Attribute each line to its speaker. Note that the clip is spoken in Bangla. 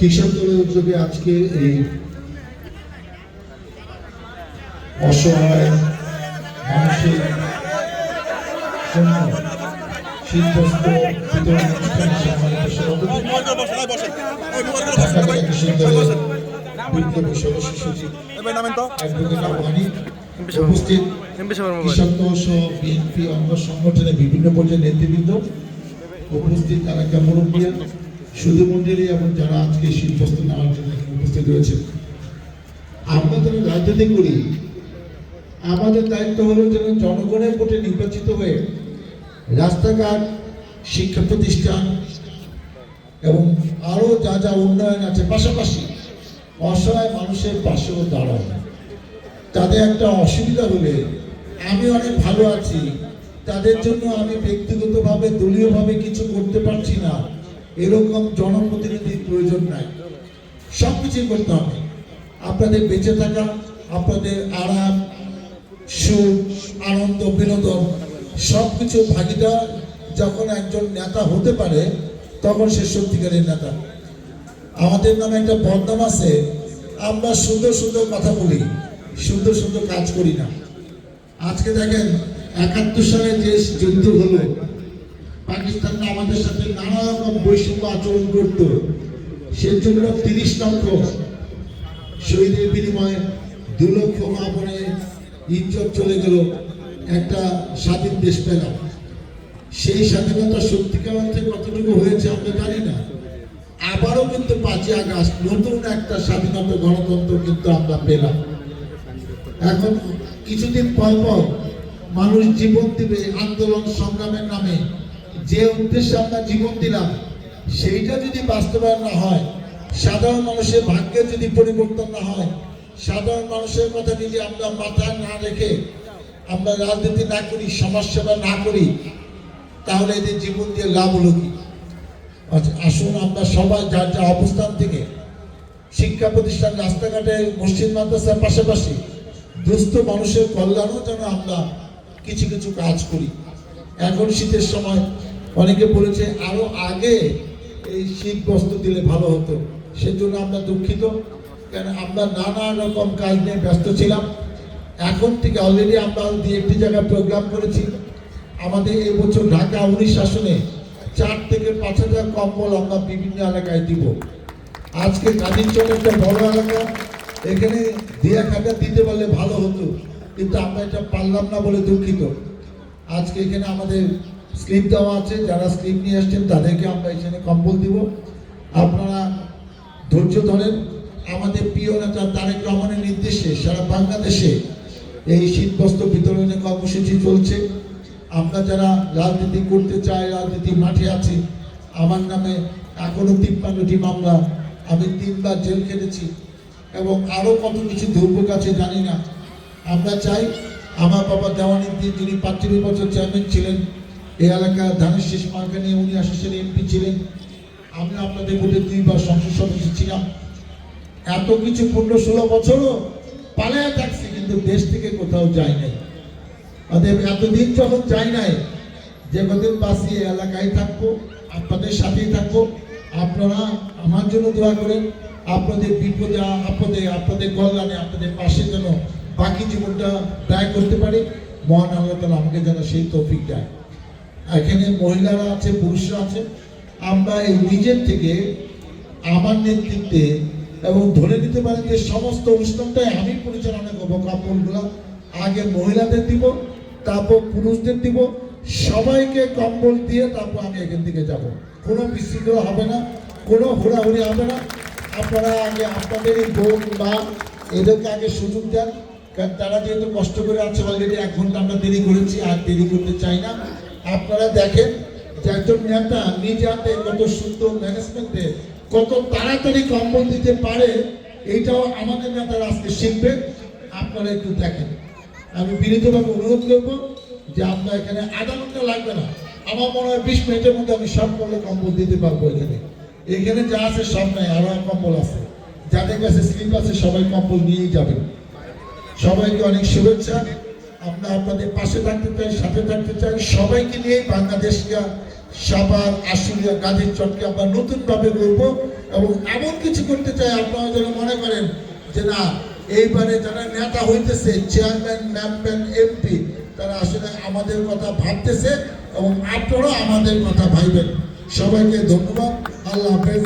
Speaker 1: কৃষক দলের উদ্যোগে আজকে এই অসহায় মানুষের জন্য শীতবস্ত্র বিতরণ অনুষ্ঠানে সম্মানিত সভাপতি ঢাকা কৃষক দলের বিপ্লবী সদস্য সচিব অ্যাডভোকেট আবু হানিফ, উপস্থিত কৃষক দল সহ বিএনপি অঙ্গ সংগঠনের বিভিন্ন পর্যায়ের নেতৃবৃন্দ, উপস্থিত এলাকা মুরব্বিয়ান, সুধী মন্ডলী এবং যারা আজকে শীতবস্ত্র নেওয়ার জন্য উপস্থিত রয়েছে। আমরা যারা রাজনীতি করি, আমাদের দায়িত্ব হলো যেন জনগণের ভোটে নির্বাচিত হয়ে রাস্তাঘাট, শিক্ষা প্রতিষ্ঠান এবং আরো যা যা উন্নয়ন আছে, পাশাপাশি অসহায় মানুষের পাশেও দাঁড়ায়। তাদের একটা অসুবিধা হলে আমি অনেক ভালো আছি, তাদের জন্য আমি ব্যক্তিগতভাবে দলীয়ভাবে কিছু করতে পারছি না, এরকম জনপ্রতিনিধির প্রয়োজন নাই। সবকিছু করতে হবে। আপনাদের বেঁচে থাকা, আপনাদের আরাম, সুখ, আনন্দ, বিনোদন সবকিছু ভাগিদার যখন একজন নেতা হতে পারে, তখন সে সত্যিকারের নেতা। আমাদের নামে একটা বদনাম আছে, আমরা সুন্দর সুন্দর কথা বলি, সুন্দর সুন্দর কাজ করি না। আজকে দেখেন ৭১ সালে যে যুদ্ধ হলো, পাকিস্তান আমাদের সাথে নানা রকম বৈষম্য আচরণ করত, সেজন্য ৩০ লক্ষ শহীদের বিনিময়ে ২ লক্ষ মা বোনের ইজ্জত চলে গেল, একটা স্বাধীন দেশ পেলাম। সেই স্বাধীনতা সত্যিকার অর্থে কতটুকু হয়েছে আমরা জানি না। আবারও কিন্তু ৫ই আগস্ট নতুন একটা স্বাধীনতা, গণতন্ত্র কিন্তু আমরা পেলাম। এখন কিছুদিন পর পর মানুষ জীবন দিবে আন্দোলন সংগ্রামের নামে। যে উদ্দেশ্যে আমরা জীবন দিলাম সেইটা যদি বাস্তবায়ন না হয়, সাধারণ মানুষের ভাগ্যের যদি পরিবর্তন না হয়, সাধারণ মানুষের কথা যদি আমরা মাথায় না রেখে আমরা রাজনীতি না করি, সমাজসেবা না করি, তাহলে এদের জীবন দিয়ে লাভ হলো কি? আসুন আমরা সবাই যার যা অবস্থান থেকে শিক্ষা প্রতিষ্ঠান, রাস্তাঘাটে, মসজিদ, মাদ্রাসার পাশাপাশি দুস্থ মানুষের কল্যাণও যেন আমরা কিছু কিছু কাজ করি। এখন শীতের সময় অনেকে বলেছে আরো আগে এই শীত বস্ত্র দিলে ভালো হতো, সেজন্য আমরা দুঃখিত, কেন আমরা নানা রকম কাজ নিয়ে ব্যস্ত ছিলাম। এখন থেকে অলরেডি আমরা ২-১টি জায়গায় প্রোগ্রাম করেছি। আমাদের এই বছর ঢাকা ১৯ শাসনে ৪ থেকে ৫,০০০ কম্বল আমরা বিভিন্ন এলাকায় দিব। আজকে কাদিরচর একটা বড় এলাকা, এখানে ২-১,০০০ দিতে পারলে ভালো হতো, কিন্তু আমরা এটা পারলাম না বলে দুঃখিত। আজকে এখানে আমাদের স্লিপ দেওয়া আছে, যারা স্লিপ নিয়ে আসছেন তাদেরকে আমরা এখানে কম্বল দিব। আপনারা ধৈর্য ধরেন। আমাদের প্রিয় নেতা তারেক রহমানের নির্দেশে সারা বাংলাদেশে এই শীতবস্ত্র বিতরণের কর্মসূচি চলছে। আমরা যারা রাজনীতি করতে চাই, রাজনীতি মাঠে আছি, আমার নামে এখনো ৫৩টি মামলা, আমি ৩বার জেল খেটেছি এবং আরও কত কিছু দুর্ভোগ আছে জানি না। আমরা চাই আমার বাবা দেওয়ানিদ্দিন, যিনি ৪৫ বছর চেয়ারম্যান ছিলেন এই এলাকার ধানের শীষ মার্কা নিয়ে, উনি ৮০ সালে এমপি ছিলেন। আমি আপনাদের মধ্যে ২বার সংসদ সদস্য ছিলাম। এত কিছু ১৫-১৬ বছরও পালায়া থাকছি, কিন্তু দেশ থেকে কোথাও যাই নাই। এতদিন যখন যাই নাই, যে কদিন বাঁচি এলাকায় থাকবো, আপনাদের সাথেই থাকবো। আপনারা আমার জন্য দোয়া করেন, আপনাদের বিপদে আপদে, আপনাদের কল্যাণে, আপনাদের পাশে যেন বাকি জীবনটা ব্যয় করতে পারি। মহান আল্লাহ তাআলা আমাকে যেন সেই তৌফিক দেয়। এখানে মহিলারা আছে, পুরুষরা আছে। আমরা এই নিজের থেকে আমার নেতৃত্বে এবং ধরে নিতে পারি যে সমস্ত অনুষ্ঠানটাই আমি পরিচালনা করবো। কাপড়গুলো আগে মহিলাদের দিব, তারপর পুরুষদের দিব, সবাইকে কম্বল দিয়ে তারপর আমি এখান থেকে যাব। কোনো বিশৃঙ্খলা হবে না, কোনো হুড়াহুড়ি হবে না। আপনারা আগে আপনাদের এই বোন বা এদেরকে আগে সুযোগ দেন, কারণ তারা যেহেতু কষ্ট করে আছে, অলরেডি ১ ঘন্টা আমরা দেরি করেছি, আর দেরি করতে চাই না। আপনারা দেখেন যে একজন নেতা নিজে হাতে কত সুন্দর ম্যানেজমেন্টে কত তাড়াতাড়ি কম্বল দিতে পারে, এইটাও আমাদের নেতারা আজকে শিখবে। আপনারা একটু দেখেন। আমি বিনীতভাবে অনুরোধ করবো যে আমরা এখানে আধা ঘন্টা লাগবে না, আমার মনে হয় ২০ মিনিটের মধ্যে আমি সব কম্বল দিতে পারবো। এখানে যা আছে সব নাই, আরো কম্বল আছে। যাদের কাছে স্লিপ আছে সবাই কম্বল নিয়েই যাবে। সবাইকে অনেক শুভেচ্ছা। আমরা আপনাদের পাশে থাকতে চাই, সাথে থাকতে চাই। সবাইকে নিয়ে বাংলাদেশকে, সাভার, আশুলিয়া, গাজীরচরকে আমরা নতুনভাবে গড়বো। এবং এমন কিছু করতে চাই আপনারা যেন মনে করেন যে না এইবারে যারা নেতা হইতেছে চেয়ারম্যান মেম্বার এমপি তারা আসলে আমাদের কথা ভাবতেছে এবং আপনারাও আমাদের কথা ভাববেন। সবাইকে ধন্যবাদ। আল্লাহ হাফেজ।